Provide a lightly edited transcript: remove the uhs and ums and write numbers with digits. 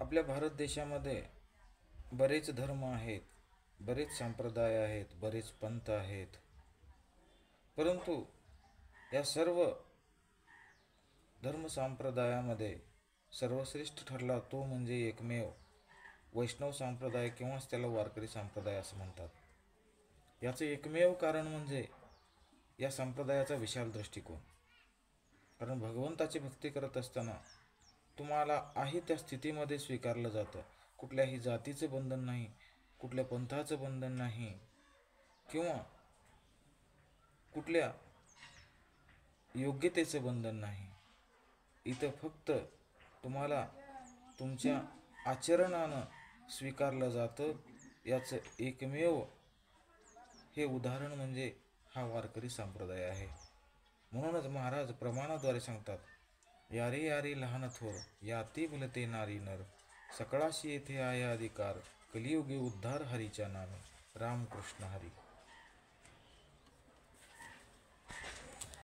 आपल्या भारत देशामध्ये बरेच धर्म आहेत, बरेच संप्रदाय आहेत, बरेच पंथ आहेत. परंतु या सर्व धर्म संप्रदायामध्ये सर्वश्रेष्ठ ठरला तो म्हणजे एकमेव वैष्णव संप्रदाय, किंवाच त्याला वारकरी संप्रदाय असं म्हणतात. याचं एकमेव कारण म्हणजे या संप्रदायाचा विशाल दृष्टिकोन. कारण भगवंताची भक्ती करत असताना तुम्हाला आहे त्या स्थितीमध्ये स्वीकारलं जातं. कुठल्याही जातीचं बंधन नाही, कुठल्या पंथाचं बंधन नाही, किंवा कुठल्या योग्यतेचं बंधन नाही. इथं फक्त तुम्हाला तुमच्या आचरणानं स्वीकारलं जातं. याचं एकमेव हे उदाहरण म्हणजे हा वारकरी संप्रदाय आहे. म्हणूनच महाराज प्रमाणाद्वारे सांगतात, यारे यारे लहान थोर, याती भलते नारी नर, सकळाशी येथे आहे अधिकार, कलियुगे उद्धार हरीच्या नामे. रामकृष्ण हरी.